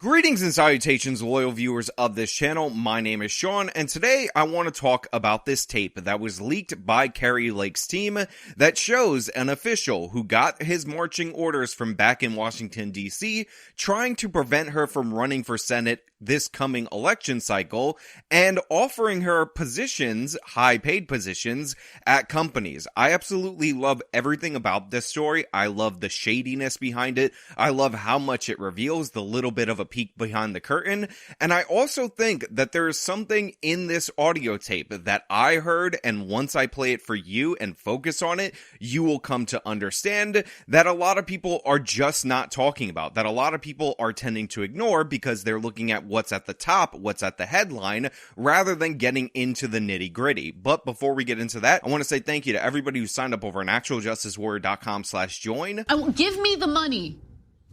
Greetings and salutations, loyal viewers of this channel. My name is Sean, and today I want to talk about this tape that was leaked by Kari Lake's team that shows an official who got his marching orders from back in Washington, D.C., trying to prevent her from running for Senate this coming election cycle and offering her positions, high-paid positions, at companies. I absolutely love everything about this story. I love the shadiness behind it. I love how much it reveals the little bit of a peek behind the curtain. And I also think that there is something in this audio tape that I heard, and once I play it for you and focus on it, you will come to understand that a lot of people are just not talking about, that a lot of people are tending to ignore because they're looking at what's at the top, what's at the headline, rather than getting into the nitty-gritty. But before we get into that, I want to say thank you to everybody who signed up over on actualjusticewarrior.com/join. Give me the money.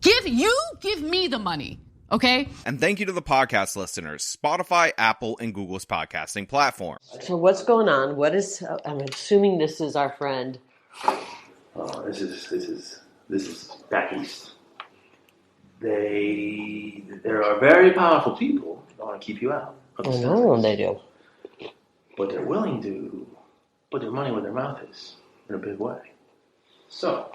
Give me the money. Okay? And thank you to the podcast listeners, Spotify, Apple, and Google's podcasting platform. So what's going on? What is, I'm assuming this is our friend. Oh, this is back east. There are very powerful people that want to keep you out. I know they do. But they're willing to put their money where their mouth is in a big way. So,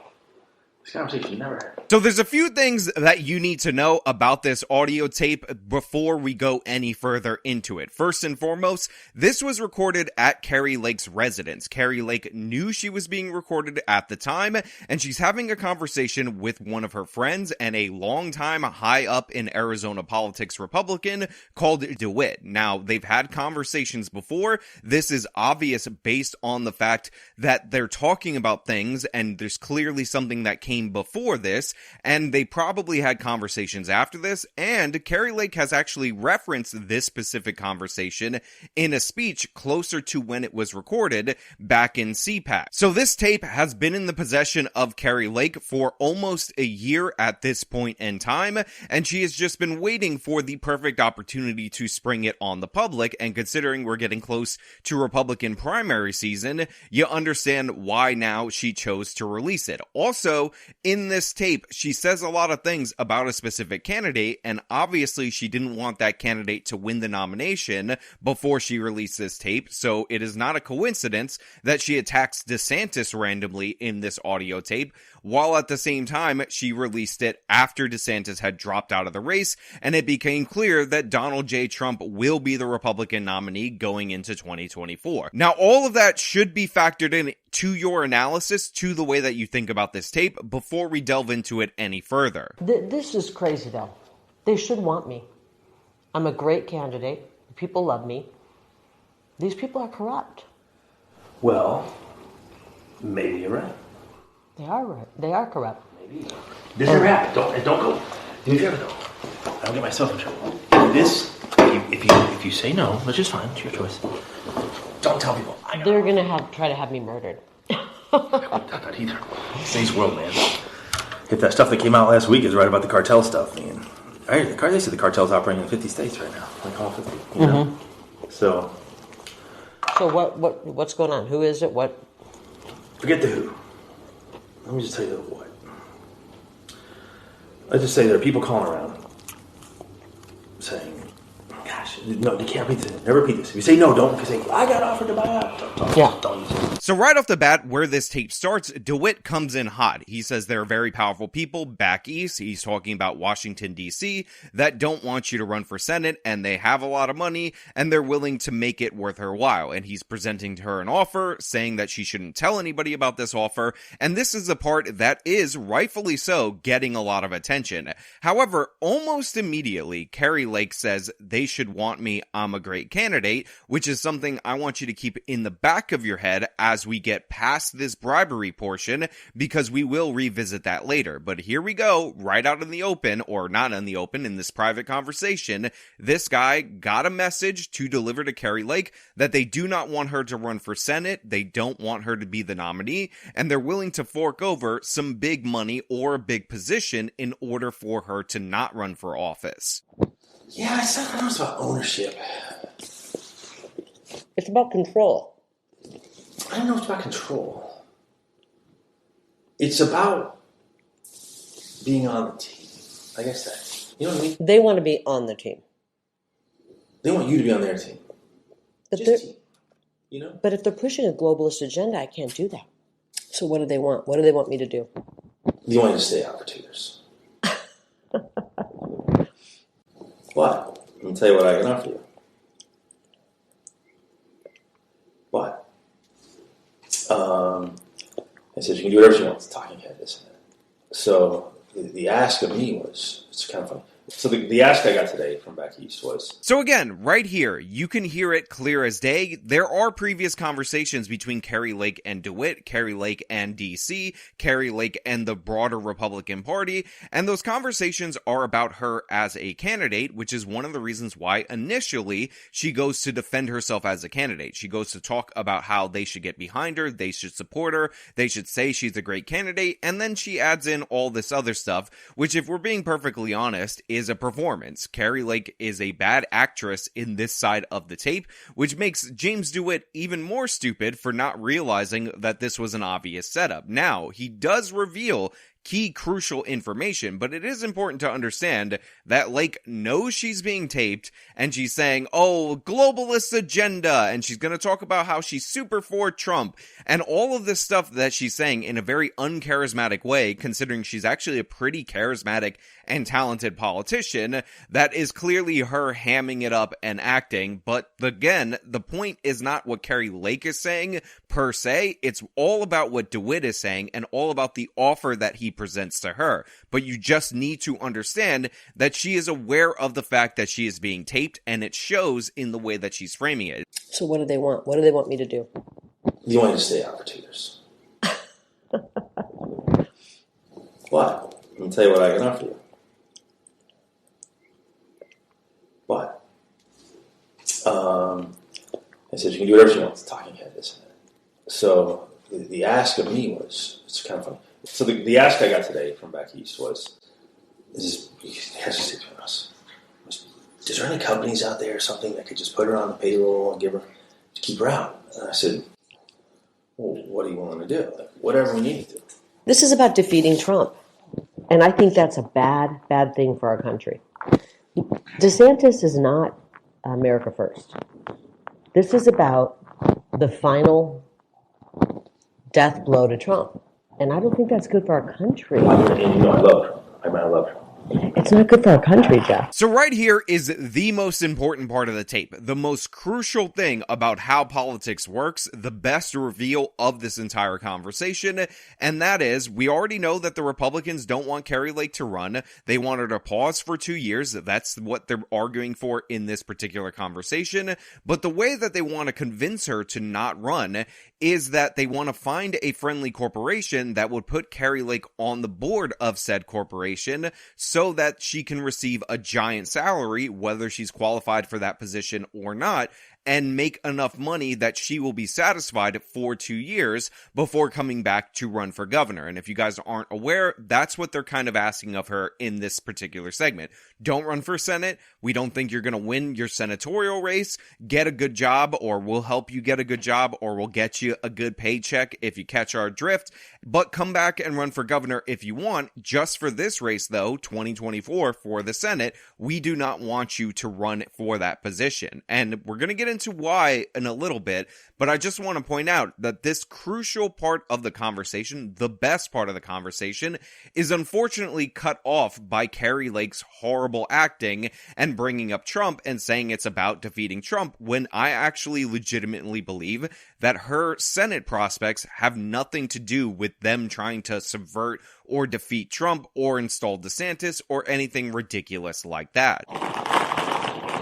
this conversation never happened. So there's a few things that you need to know about this audio tape before we go any further into it. First and foremost, this was recorded at Kari Lake's residence. Kari Lake knew she was being recorded at the time, and she's having a conversation with one of her friends and a longtime high up in Arizona politics Republican called DeWitt. Now, they've had conversations before. This is obvious based on the fact that they're talking about things, and there's clearly something that came before this, and they probably had conversations after this, and Kari Lake has actually referenced this specific conversation in a speech closer to when it was recorded back in CPAC. So this tape has been in the possession of Kari Lake for almost a year at this point in time, and she has just been waiting for the perfect opportunity to spring it on the public, and considering we're getting close to Republican primary season, you understand why now she chose to release it. Also, in this tape, she says a lot of things about a specific candidate, and obviously she didn't want that candidate to win the nomination before she released this tape, so it is not a coincidence that she attacks DeSantis randomly in this audio tape, while at the same time she released it after DeSantis had dropped out of the race, and it became clear that Donald J. Trump will be the Republican nominee going into 2024. Now, all of that should be factored in to your analysis, to the way that you think about this tape, before we delve into it any further. This is crazy, though. They should want me. I'm a great candidate. People love me. These people are corrupt. Well, maybe you're right. They are right. They are corrupt. Maybe. This is a wrap. Don't go. Do me a favor, though. I don't get myself in trouble. If you say no, which is fine, it's your choice. Don't tell people. They're gonna try to have me murdered. I wouldn't doubt that either. Today's world, man. If that stuff that came out last week is right about the cartel stuff, man. They said the cartel's operating in 50 states right now. Like all 50. You know? So what's going on? Who is it? What? Forget the who. Let me just tell you the what. Let's just say there are people calling around saying, gosh, no, you can't repeat this. Never repeat this. If you say no, don't. If you say, I got offered to buy out. Don't use it. So right off the bat, where this tape starts, DeWitt comes in hot. He says there are very powerful people back east. He's talking about Washington, D.C., that don't want you to run for Senate, and they have a lot of money, and they're willing to make it worth her while. And he's presenting to her an offer, saying that she shouldn't tell anybody about this offer, and this is the part that is, rightfully so, getting a lot of attention. However, almost immediately, Kari Lake says they should want me, I'm a great candidate, which is something I want you to keep in the back of your head as we get past this bribery portion, because we will revisit that later. But here we go, right out in the open, or not in the open, in this private conversation. This guy got a message to deliver to Kari Lake that they do not want her to run for Senate, they don't want her to be the nominee, and they're willing to fork over some big money or a big position in order for her to not run for office. Yeah, I said it was about ownership. It's about control. I don't know it's about control. It's about being on the team. Like I said, You know what I mean? They want to be on the team. They want you to be on their team. But Just team. You know? But if they're pushing a globalist agenda, I can't do that. So what do they want? What do they want me to do? They want you to stay out for 2 years. What? Let me tell you what I can offer you. What? I said, you can do whatever she wants. Talking head, isn't it? So the ask of me was, it's kind of funny. So the ask I got today from back east was... So again, right here, you can hear it clear as day. There are previous conversations between Kari Lake and DeWitt, Kari Lake and DC, Kari Lake and the broader Republican Party, and those conversations are about her as a candidate, which is one of the reasons why initially she goes to defend herself as a candidate. She goes to talk about how they should get behind her, they should support her, they should say she's a great candidate, and then she adds in all this other stuff, which, if we're being perfectly honest, is a performance. Kari Lake is a bad actress in this side of the tape, which makes James DeWitt even more stupid for not realizing that this was an obvious setup. Now, he does reveal key crucial information, but it is important to understand that Lake knows she's being taped, and she's saying, oh, globalist agenda, and she's going to talk about how she's super for Trump, and all of this stuff that she's saying in a very uncharismatic way, considering she's actually a pretty charismatic and talented politician. That is clearly her hamming it up and acting, but again, the point is not what Kari Lake is saying per se, it's all about what DeWitt is saying, and all about the offer that he presents to her. But you just need to understand that she is aware of the fact that she is being taped, and it shows in the way that she's framing it. So what do they want? What do they want me to do? They want you to stay out for 2 years. What? Let me tell you what I can offer you. What? I said, you can do whatever she wants. Talking head, isn't it? So the ask of me was, it's kind of funny. So the ask I got today from back east was, is between us. Is there any companies out there or something that could just put her on the payroll and give her, to keep her out? And I said, well, what are you willing to do? Like, whatever we need to do. This is about defeating Trump. And I think that's a bad, bad thing for our country. DeSantis is not America first. This is about the final death blow to Trump. And I don't think that's good for our country. And you know I love Trump. I love Trump. It's not good for our country, Jeff. So right here is the most important part of the tape, the most crucial thing about how politics works, the best reveal of this entire conversation, and that is, we already know that the Republicans don't want Kari Lake to run. They want her to pause for 2 years. That's what they're arguing for in this particular conversation. But the way that they want to convince her to not run is that they want to find a friendly corporation that would put Kari Lake on the board of said corporation so that she can receive a giant salary, whether she's qualified for that position or not, and make enough money that she will be satisfied for 2 years before coming back to run for governor. And if you guys aren't aware, that's what they're kind of asking of her in this particular segment. Don't run for Senate. We don't think you're going to win your senatorial race. Get a good job, or we'll help you get a good job, or we'll get you a good paycheck if you catch our drift. But come back and run for governor if you want. Just for this race, though, 2024 for the Senate, we do not want you to run for that position. And we're going to get into why in a little bit, but I just want to point out that this crucial part of the conversation, the best part of the conversation, is unfortunately cut off by Kari Lake's horrible acting and bringing up Trump and saying it's about defeating Trump, when I actually legitimately believe that her Senate prospects have nothing to do with them trying to subvert or defeat Trump or install DeSantis or anything ridiculous like that.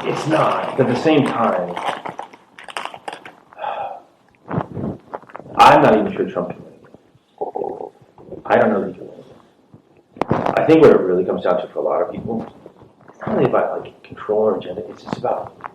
It's not. But at the same time, I'm not even sure Trump can win. I don't know that he can win. I think what it really comes down to for a lot of people, it's not really about like control or agenda. It's just about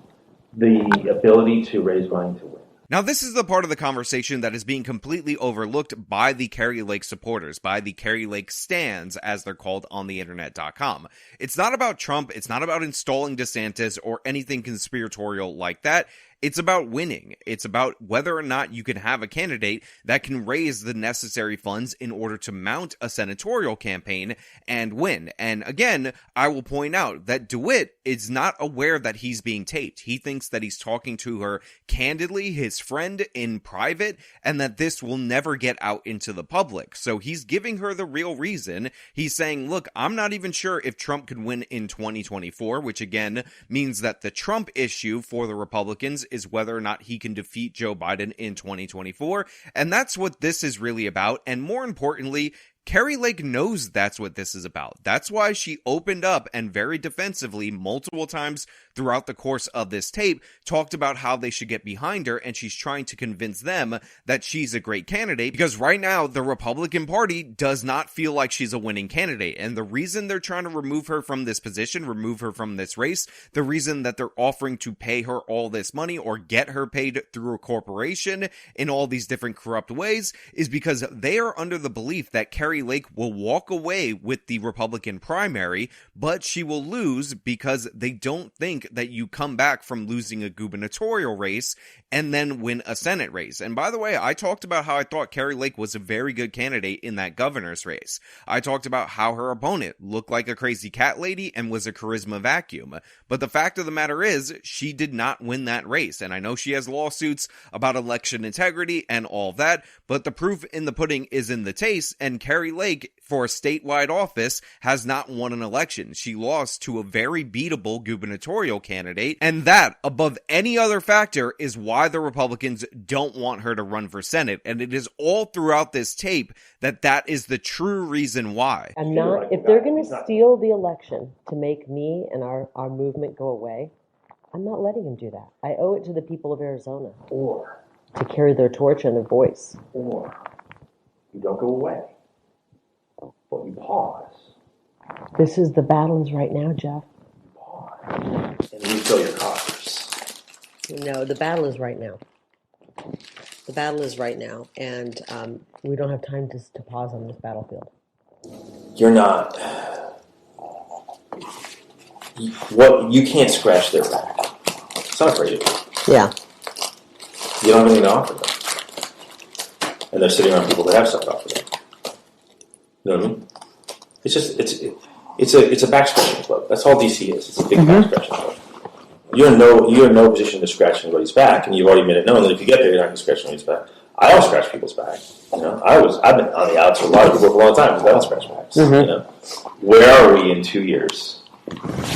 the ability to raise money to win. Now, this is the part of the conversation that is being completely overlooked by the Kari Lake supporters, by the Kari Lake stans, as they're called on the internet.com. It's not about Trump. It's not about installing DeSantis or anything conspiratorial like that. It's about winning. It's about whether or not you can have a candidate that can raise the necessary funds in order to mount a senatorial campaign and win. And again, I will point out that DeWitt is not aware that he's being taped. He thinks that he's talking to her candidly, his friend, in private, and that this will never get out into the public. So he's giving her the real reason. He's saying, look, I'm not even sure if Trump could win in 2024, which again means that the Trump issue for the Republicans is whether or not he can defeat Joe Biden in 2024. And that's what this is really about. And more importantly, Kari Lake knows that's what this is about. That's why she opened up and very defensively multiple times throughout the course of this tape talked about how they should get behind her, and she's trying to convince them that she's a great candidate because right now the Republican Party does not feel like she's a winning candidate. And the reason they're trying to remove her from this position, remove her from this race, the reason that they're offering to pay her all this money or get her paid through a corporation in all these different corrupt ways is because they are under the belief that Kari Lake will walk away with the Republican primary, but she will lose because they don't think that you come back from losing a gubernatorial race and then win a Senate race. And by the way, I talked about how I thought Kari Lake was a very good candidate in that governor's race. I talked about how her opponent looked like a crazy cat lady and was a charisma vacuum. But the fact of the matter is, she did not win that race. And I know she has lawsuits about election integrity and all that, but the proof in the pudding is in the taste, and Kari Lake, for a statewide office, has not won an election. She lost to a very beatable gubernatorial candidate, and that, above any other factor, is why the Republicans don't want her to run for Senate. And it is all throughout this tape that is the true reason why. If they're going to steal the election to make me and our movement go away, I'm not letting them do that. I owe it to the people of Arizona to carry their torch and their voice. Or you don't go away, but you pause. This is the battles right now, Jeff. And then you fill your coffers. No, the battle is right now. The battle is right now, and we don't have time to pause on this battlefield. You're not. You can't scratch their back. It's not afraid of you. Yeah. You don't have anything to offer them. And they're sitting around people that have stuff to offer them. You know what I mean? It's just it's a back scratching club. That's all DC is. It's a big back scratching club. You're in no position to scratch anybody's back, and you've already made it known that if you get there, you're not going to scratch anybody's back. I don't scratch people's back. You know, I've been on the outs with a lot of people for a long time because I don't scratch backs. You know, where are we in 2 years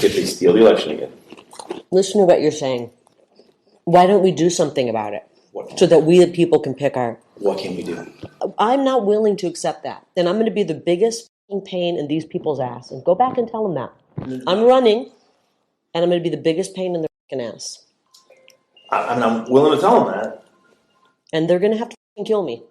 if they steal the election again? Listen to what you're saying. Why don't we do something about it so that we the people can pick our... What can we do? I'm not willing to accept that. And I'm going to be the biggest pain in these people's ass. And go back and tell them that. I'm running, and I'm going to be the biggest pain in their ass. I'm willing to tell them that. And they're going to have to kill me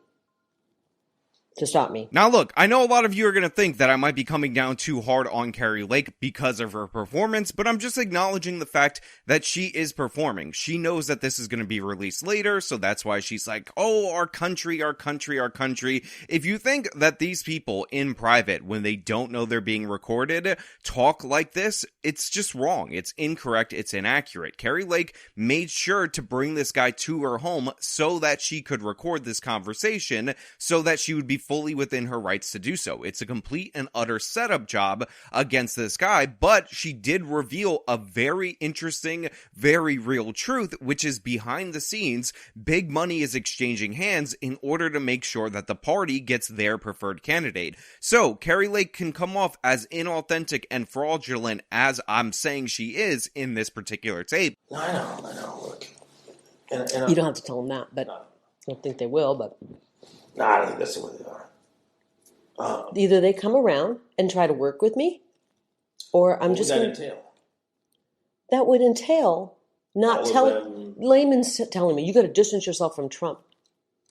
to stop me. Now look, I know a lot of you are going to think that I might be coming down too hard on Kari Lake because of her performance, but I'm just acknowledging the fact that she is performing. She knows that this is going to be released later, so that's why she's like, oh, our country, our country, our country. If you think that these people in private, when they don't know they're being recorded, talk like this, it's just wrong. It's incorrect. It's inaccurate. Kari Lake made sure to bring this guy to her home so that she could record this conversation, so that she would be fully within her rights to do so. It's a complete and utter setup job against this guy, but she did reveal a very interesting, very real truth, which is behind the scenes, big money is exchanging hands in order to make sure that the party gets their preferred candidate. So, Kari Lake can come off as inauthentic and fraudulent as I'm saying she is in this particular tape. I know, look. And You don't have to tell them that, but I don't think they will, but... No, I don't think that's the way they are. Either they come around and try to work with me, or I'm just going to... That would entail not telling... Layman's telling me, you got to distance yourself from Trump.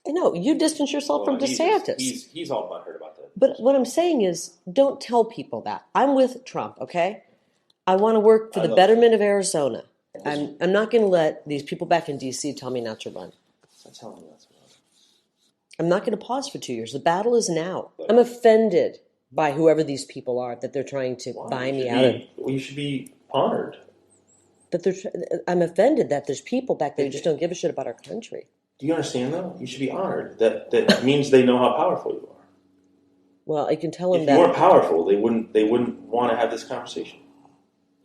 No, you distance yourself from DeSantis. He's all butthurt about that. But what I'm saying is, don't tell people that. I'm with Trump, okay? I want to work for the betterment of Arizona. I'm not going to let these people back in D.C. tell me not to run. I'm telling you that's what I'm not going to pause for 2 years. The battle is now. I'm offended by whoever these people are that they're trying to buy me out of. Well, you should be honored. I'm offended that there's people back there who just don't give a shit about our country. Do you understand, though? You should be honored. That means they know how powerful you are. Well, I can tell them If that. you weren't powerful, they wouldn't want to have this conversation.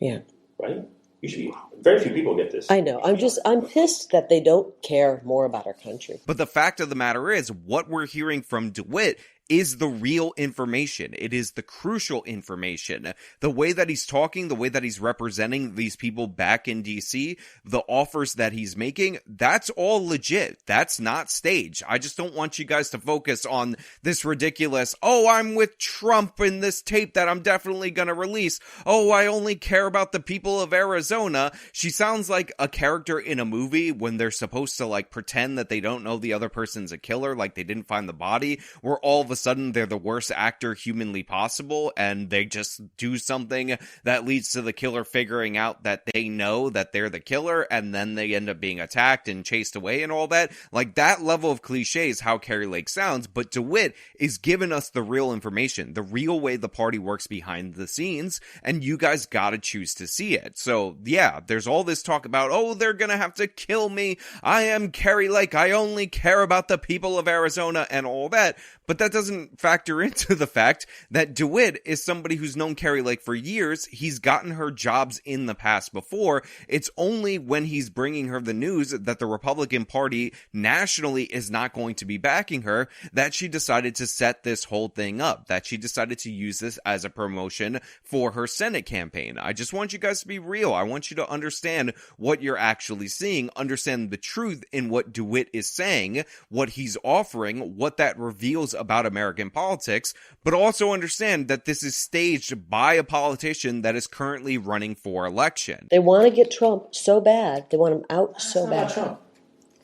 Yeah. Right? You should be. Very few people get this. I know. I'm pissed that they don't care more about our country. But the fact of the matter is, what we're hearing from DeWitt is the real information. It is the crucial information. The way that he's talking, the way that he's representing these people back in DC, the offers that he's making, that's all legit. That's not staged. I just don't want you guys to focus on this ridiculous, oh, I'm with Trump in this tape that I'm definitely going to release. Oh, I only care about the people of Arizona. She sounds like a character in a movie when they're supposed to like pretend that they don't know the other person's a killer, like they didn't find the body, where all of a sudden they're the worst actor humanly possible and they just do something that leads to the killer figuring out that they know that they're the killer, and then they end up being attacked and chased away and all that. Like, that level of cliche is how Kari Lake sounds, but DeWitt is giving us the real information, the real way the party works behind the scenes, and you guys gotta choose to see it. So yeah, there's all this talk about, oh, they're gonna have to kill me, I am Kari Lake, I only care about the people of Arizona and all that. But that doesn't factor into the fact that DeWitt is somebody who's known Kari Lake for years. He's gotten her jobs in the past before. It's only when he's bringing her the news that the Republican Party nationally is not going to be backing her that she decided to set this whole thing up, that she decided to use this as a promotion for her Senate campaign. I just want you guys to be real. I want you to understand what you're actually seeing, understand the truth in what DeWitt is saying, what he's offering, what that reveals about American politics, but also understand that this is staged by a politician that is currently running for election. They want to get Trump so bad. They want him out so bad. It's not about Trump.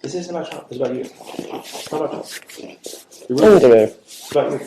This isn't about Trump. It's about you. It's not about Trump. It's about you.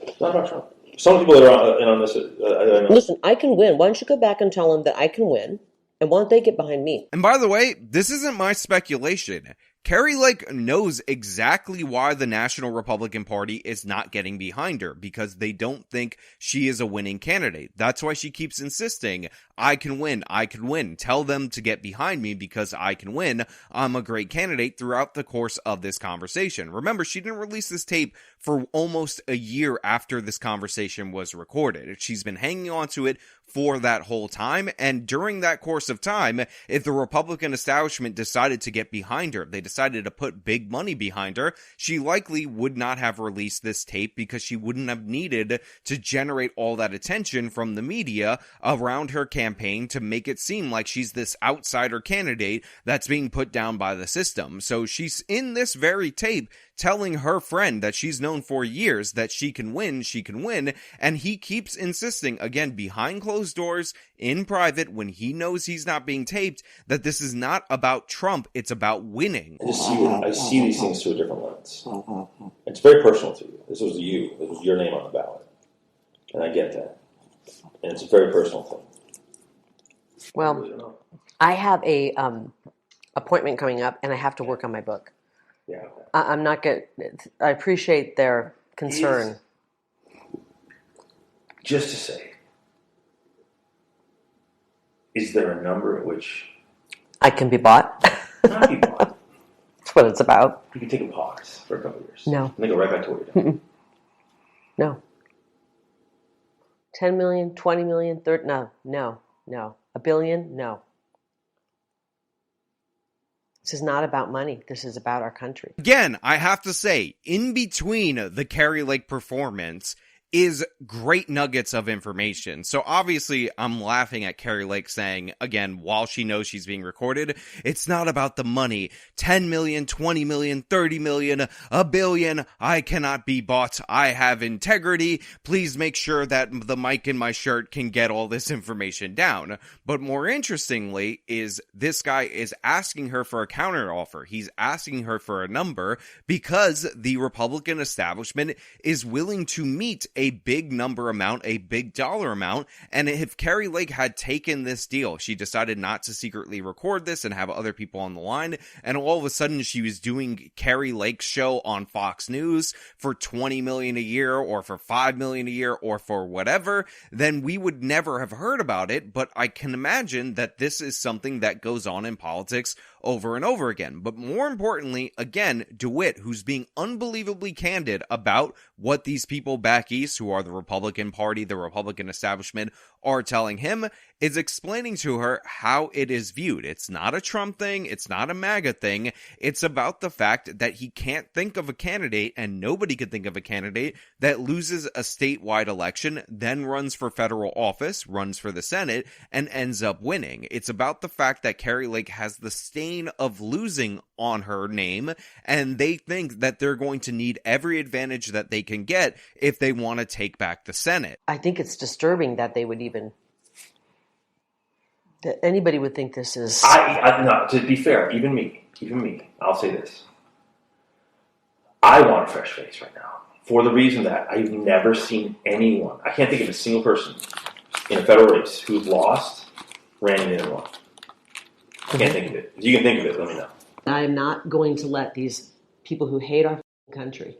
It's not about Trump. Some people that are in on this. Listen, I can win. Why don't you go back and tell them that I can win? And why don't they get behind me? And by the way, this isn't my speculation. Kari Lake knows exactly why the National Republican Party is not getting behind her, because they don't think she is a winning candidate. That's why she keeps insisting, I can win, I can win. Tell them to get behind me because I can win. I'm a great candidate throughout the course of this conversation. Remember, she didn't release this tape for almost a year after this conversation was recorded. She's been hanging on to it for that whole time, and during that course of time, if the Republican establishment decided to get behind her, they decided to put big money behind her, she likely would not have released this tape because she wouldn't have needed to generate all that attention from the media around her campaign to make it seem like she's this outsider candidate that's being put down by the system. So she's in this very tape telling her friend that she's known for years that she can win, and he keeps insisting, again, behind closed doors, in private, when he knows he's not being taped, that this is not about Trump, it's about winning. I see these things through a different lens. It's very personal to you. This was you. It was your name on the ballot. And I get that. And it's a very personal thing. Well, I have a appointment coming up, and I have to work on my book. Yeah. Okay. I'm not good. I appreciate their concern. Just to say, is there a number at which I can be bought? not be bought? That's what it's about. You can take a pause for a couple of years. No. And then go right back to what you're doing. No. 10 million, 20 million, 30, no. A billion, no. This is not about money. This is about our country. Again, I have to say, in between the Kari Lake performance is great nuggets of information. So obviously, I'm laughing at Kari Lake saying, again, while she knows she's being recorded, it's not about the money. 10 million, 20 million, 30 million, a billion. I cannot be bought. I have integrity. Please make sure that the mic in my shirt can get all this information down. But more interestingly is this guy is asking her for a counteroffer. He's asking her for a number because the Republican establishment is willing to meet a big number amount, a big dollar amount. And if Kari Lake had taken this deal, she decided not to secretly record this and have other people on the line, and all of a sudden she was doing Kari Lake's show on Fox News for $20 million a year, or for $5 million a year, or for whatever, then we would never have heard about it. But I can imagine that this is something that goes on in politics over and over again. But more importantly, again, DeWitt, who's being unbelievably candid about what these people back east, who are the Republican Party, the Republican establishment, are telling him, is explaining to her how it is viewed. It's not a Trump thing. It's not a MAGA thing. It's about the fact that he can't think of a candidate, and nobody could think of a candidate, that loses a statewide election, then runs for federal office, runs for the Senate, and ends up winning. It's about the fact that Kari Lake has the stain of losing on her name, and they think that they're going to need every advantage that they can get if they want to take back the Senate. I think it's disturbing that they would even, that anybody would think this is. No, to be fair, even me, I'll say this. I want a fresh face right now, for the reason that I've never seen anyone, I can't think of a single person in a federal race who's lost, ran in and won. I can't think of it. If you can think of it, let me know. I am not going to let these people who hate our country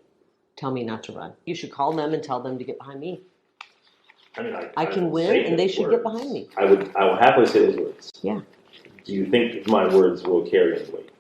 tell me not to run. You should call them and tell them to get behind me. I mean, I can win, and they should get behind me. I will happily say those words. Yeah. Do you think my words will carry any weight?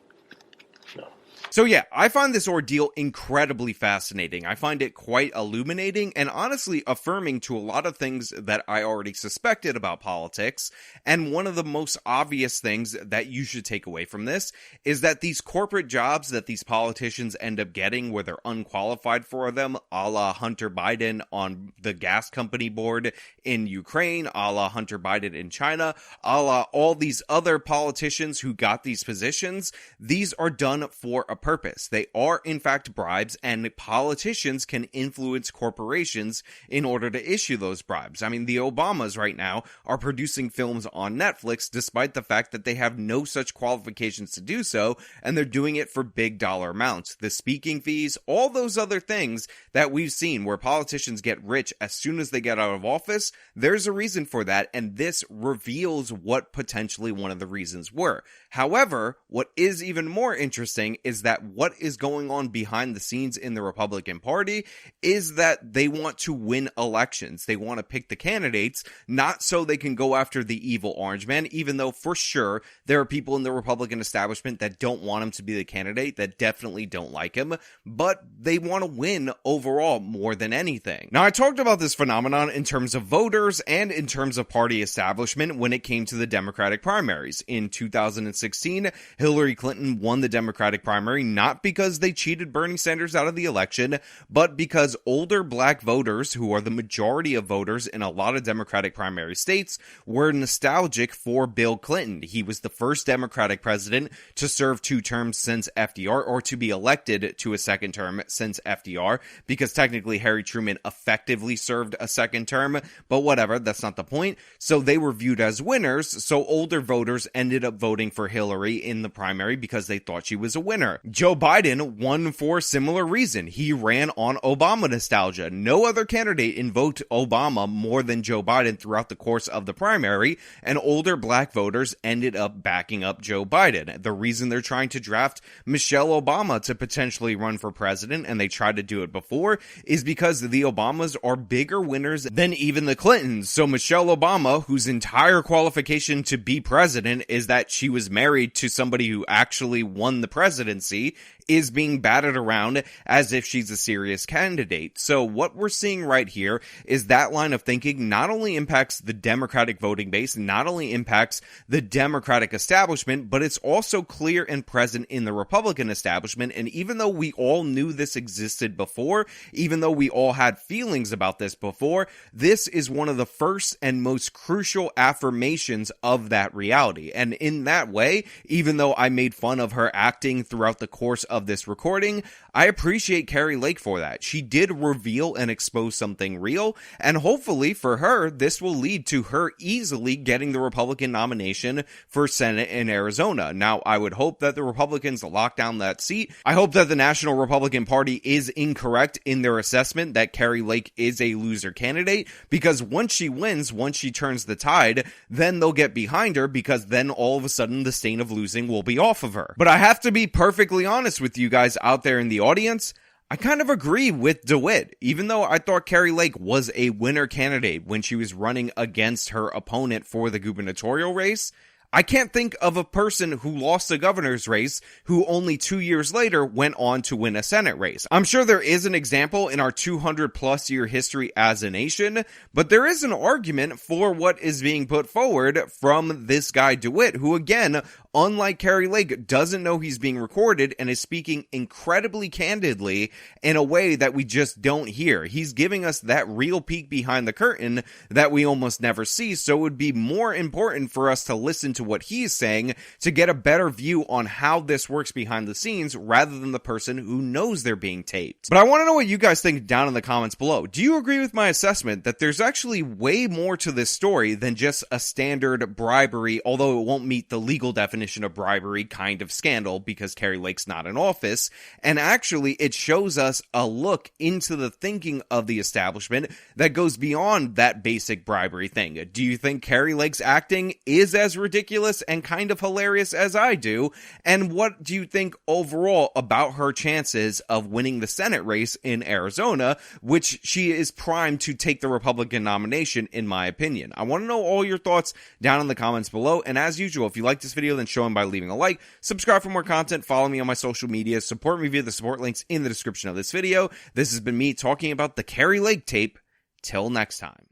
No. So yeah, I find this ordeal incredibly fascinating. I find it quite illuminating and honestly affirming to a lot of things that I already suspected about politics. And one of the most obvious things that you should take away from this is that these corporate jobs that these politicians end up getting where they're unqualified for them, a la Hunter Biden on the gas company board in Ukraine, a la Hunter Biden in China, a la all these other politicians who got these positions, these are done for a purpose. They are, in fact, bribes, and politicians can influence corporations in order to issue those bribes. I mean, the Obamas right now are producing films on Netflix despite the fact that they have no such qualifications to do so, and they're doing it for big dollar amounts. The speaking fees, all those other things that we've seen where politicians get rich as soon as they get out of office, there's a reason for that, and this reveals what potentially one of the reasons were. However, what is even more interesting is that what is going on behind the scenes in the Republican Party is that they want to win elections. They want to pick the candidates, not so they can go after the evil orange man, even though for sure there are people in the Republican establishment that don't want him to be the candidate, that definitely don't like him, but they want to win overall more than anything. Now, I talked about this phenomenon in terms of voters and in terms of party establishment when it came to the Democratic primaries. In 2016, Hillary Clinton won the Democratic primary not because they cheated Bernie Sanders out of the election, but because older black voters, who are the majority of voters in a lot of Democratic primary states, were nostalgic for Bill Clinton. He was the first Democratic president to serve 2 terms since FDR, or to be elected to a second term since FDR, because technically Harry Truman effectively served a second term, but whatever, that's not the point. So they were viewed as winners, so older voters ended up voting for Hillary in the primary because they thought she was a winner. Joe Biden won for a similar reason. He ran on Obama nostalgia. No other candidate invoked Obama more than Joe Biden throughout the course of the primary, and older black voters ended up backing up Joe Biden. The reason they're trying to draft Michelle Obama to potentially run for president, and they tried to do it before, is because the Obamas are bigger winners than even the Clintons. So Michelle Obama, whose entire qualification to be president is that she was married to somebody who actually won the presidency, is being batted around as if she's a serious candidate. So what we're seeing right here is that line of thinking not only impacts the Democratic voting base, not only impacts the Democratic establishment, but it's also clear and present in the Republican establishment. And even though we all knew this existed before, even though we all had feelings about this before, this is one of the first and most crucial affirmations of that reality. And in that way, even though I made fun of her acting throughout the course of of this recording. I appreciate Kari Lake for that. She did reveal and expose something real, and hopefully for her, this will lead to her easily getting the Republican nomination for Senate in Arizona. Now, I would hope that the Republicans lock down that seat. I hope that the National Republican Party is incorrect in their assessment that Kari Lake is a loser candidate, because once she wins, once she turns the tide, then they'll get behind her, because then all of a sudden the stain of losing will be off of her. But I have to be perfectly honest with you guys out there in the audience. I kind of agree with DeWitt. Even though I thought Kari Lake was a winner candidate when she was running against her opponent for the gubernatorial race, I can't think of a person who lost a governor's race who only 2 years later went on to win a Senate race. I'm sure there is an example in our 200 plus year history as a nation, but there is an argument for what is being put forward from this guy DeWitt, who again, unlike Kari Lake, doesn't know he's being recorded and is speaking incredibly candidly in a way that we just don't hear. He's giving us that real peek behind the curtain that we almost never see, so it would be more important for us to listen to what he's saying to get a better view on how this works behind the scenes rather than the person who knows they're being taped. But I want to know what you guys think down in the comments below. Do you agree with my assessment that there's actually way more to this story than just a standard bribery, although it won't meet the legal definition of bribery kind of scandal because Kari Lake's not in office, and actually it shows us a look into the thinking of the establishment that goes beyond that basic bribery thing? Do you think Kari Lake's acting is as ridiculous and kind of hilarious as I do? And what do you think overall about her chances of winning the Senate race in Arizona, which she is primed to take the Republican nomination, in my opinion? I want to know all your thoughts down in the comments below. And as usual, if you like this video, then show them by leaving a like, subscribe for more content, follow me on my social media, support me via the support links in the description of this video. This has been me talking about the Kari Lake tape. Till next time.